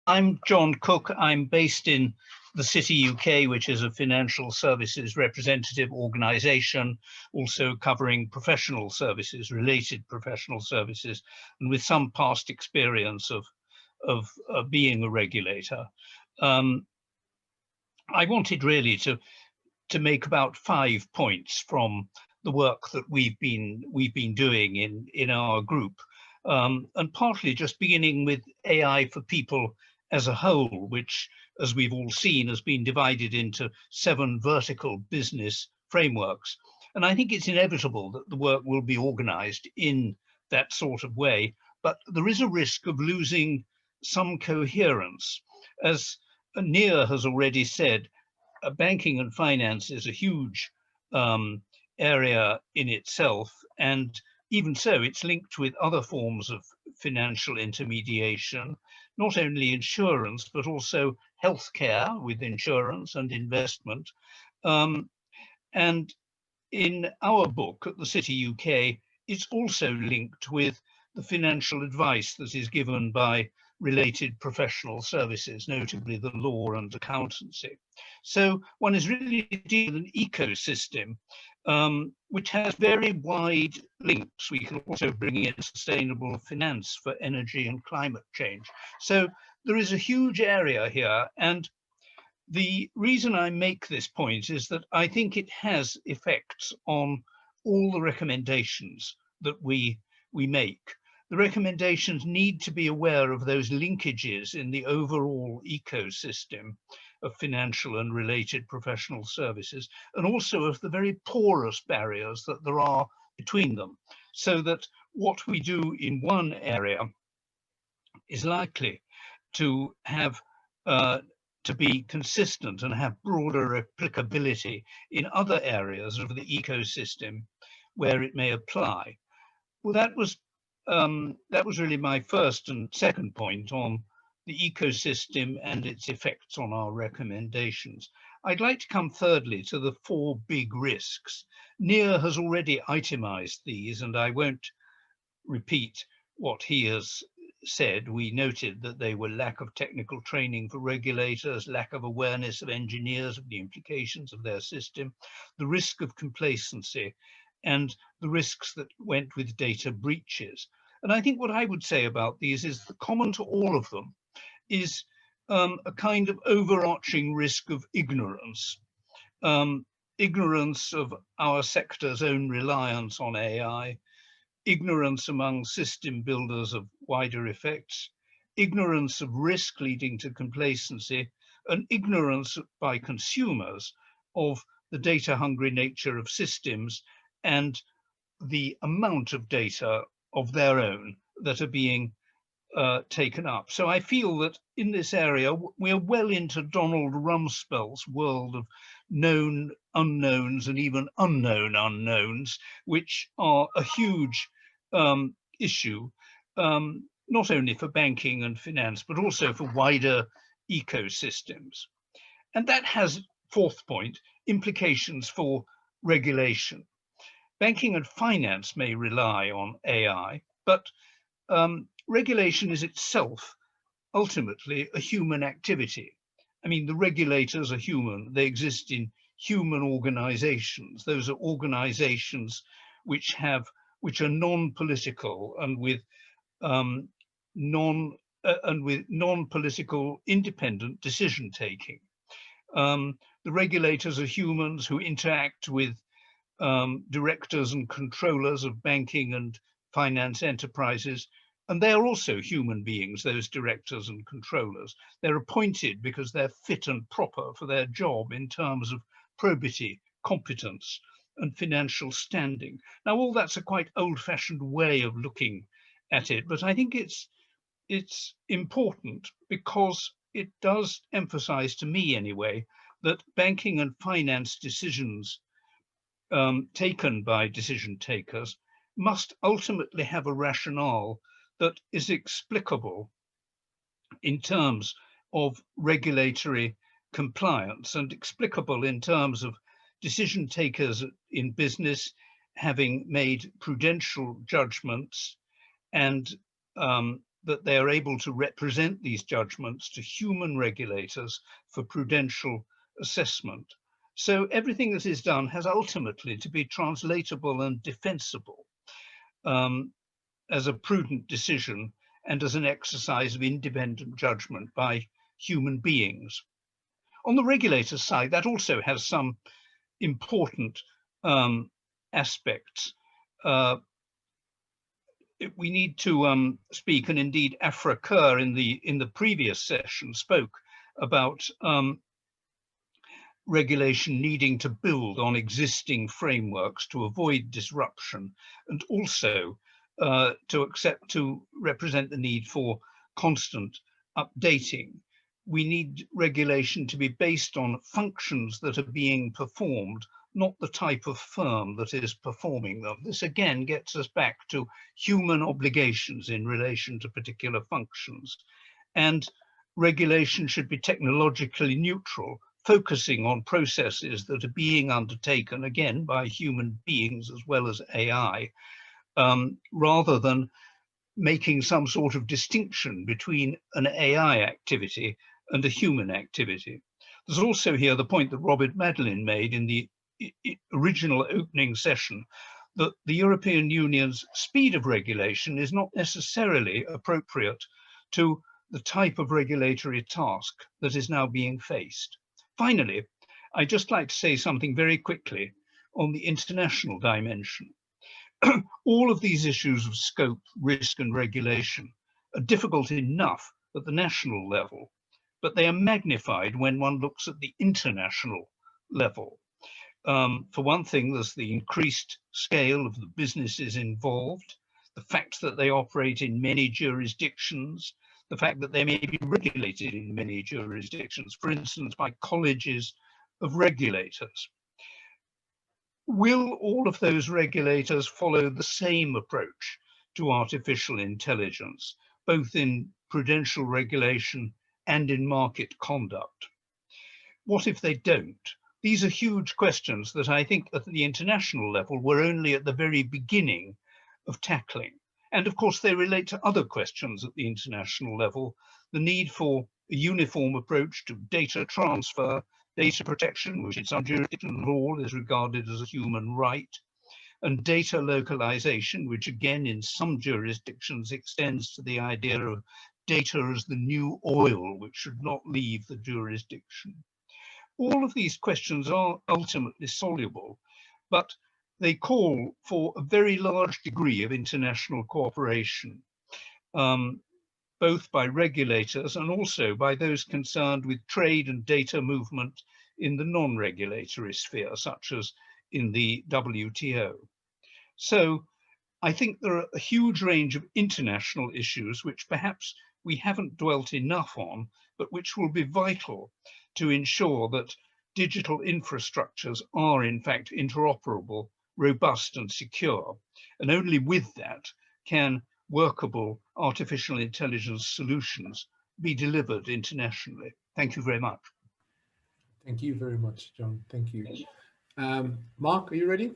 I'm John Cooke. I'm based in the City, UK, which is a financial services representative organisation, also covering professional services, related professional services, and with some past experience of being a regulator. I wanted really to make about 5 points from the work that we've been doing in our group, and partly just beginning with AI for people as a whole, which, as we've all seen, has been divided into 7 vertical business frameworks. And I think it's inevitable that the work will be organized in that sort of way, but there is a risk of losing some coherence. As Nia has already said, banking and finance is a huge area in itself, and even so, it's linked with other forms of financial intermediation, not only insurance, but also healthcare with insurance and investment. And in our book at the City UK, it's also linked with the financial advice that is given by related professional services, notably the law and accountancy. So one is really dealing with an ecosystem which has very wide links. We can also bring in sustainable finance for energy and climate change. So there is a huge area here. And the reason I make this point is that I think it has effects on all the recommendations that we make. The recommendations need to be aware of those linkages in the overall ecosystem of financial and related professional services, and also of the very porous barriers that there are between them, so that what we do in one area is likely to have to be consistent and have broader applicability in other areas of the ecosystem where it may apply. Well, that was really my first and second point on the ecosystem and its effects on our recommendations. I'd like to come thirdly to the 4 big risks. Nia has already itemized these, and I won't repeat what he has said. We noted that they were lack of technical training for regulators, lack of awareness of engineers of the implications of their system, the risk of complacency, and the risks that went with data breaches. And I think what I would say about these is the common to all of them is a kind of overarching risk of ignorance. Ignorance of our sector's own reliance on AI, ignorance among system builders of wider effects, ignorance of risk leading to complacency, and ignorance by consumers of the data-hungry nature of systems and the amount of data of their own that are being taken up. So I feel that in this area, we're well into Donald Rumsfeld's world of known unknowns and even unknown unknowns, which are a huge issue, not only for banking and finance, but also for wider ecosystems. And that has, 4th point, implications for regulation. Banking and finance may rely on AI, but regulation is itself ultimately a human activity. I mean, the regulators are human. They exist in human organizations. Those are organizations which are non-political and with non-political independent decision taking. The regulators are humans who interact with directors and controllers of banking and finance enterprises, and they are also human beings, those directors and controllers. They're appointed because they're fit and proper for their job in terms of probity, competence, and financial standing. Now, all that's a quite old-fashioned way of looking at it, but I think it's important because it does emphasize, to me anyway, that banking and finance decisions taken by decision takers must ultimately have a rationale that is explicable in terms of regulatory compliance and explicable in terms of decision takers in business having made prudential judgments and that they are able to represent these judgments to human regulators for prudential assessment. So everything that is done has ultimately to be translatable and defensible as a prudent decision and as an exercise of independent judgment by human beings. On the regulator's side, that also has some important aspects. We need to speak, and indeed Afra Kerr in the previous session spoke about regulation needing to build on existing frameworks to avoid disruption, and also to represent the need for constant updating. We need regulation to be based on functions that are being performed, not the type of firm that is performing them. This again gets us back to human obligations in relation to particular functions. And regulation should be technologically neutral, focusing on processes that are being undertaken, again, by human beings as well as AI, rather than making some sort of distinction between an AI activity and a human activity. There's also here the point that Robert Madeleine made in the original opening session, that the European Union's speed of regulation is not necessarily appropriate to the type of regulatory task that is now being faced. Finally, I'd just like to say something very quickly on the international dimension. All of these issues of scope, risk, and regulation are difficult enough at the national level, but they are magnified when one looks at the international level. For one thing, there's the increased scale of the businesses involved, the fact that they operate in many jurisdictions, the fact that they may be regulated in many jurisdictions, for instance, by colleges of regulators. Will all of those regulators follow the same approach to artificial intelligence, both in prudential regulation and in market conduct? What if they don't? These are huge questions that I think at the international level we're only at the very beginning of tackling. And of course, they relate to other questions at the international level, the need for a uniform approach to data transfer, data protection, which in some jurisdictions law is regarded as a human right, and data localization, which again in some jurisdictions extends to the idea of data as the new oil, which should not leave the jurisdiction. All of these questions are ultimately soluble, but they call for a very large degree of international cooperation, both by regulators and also by those concerned with trade and data movement in the non-regulatory sphere, such as in the WTO. So I think there are a huge range of international issues which perhaps we haven't dwelt enough on, but which will be vital to ensure that digital infrastructures are in fact interoperable, robust and secure. And only with that can workable artificial intelligence solutions be delivered internationally. Thank you very much. Thank you very much, John. Thank you. Mark, are you ready?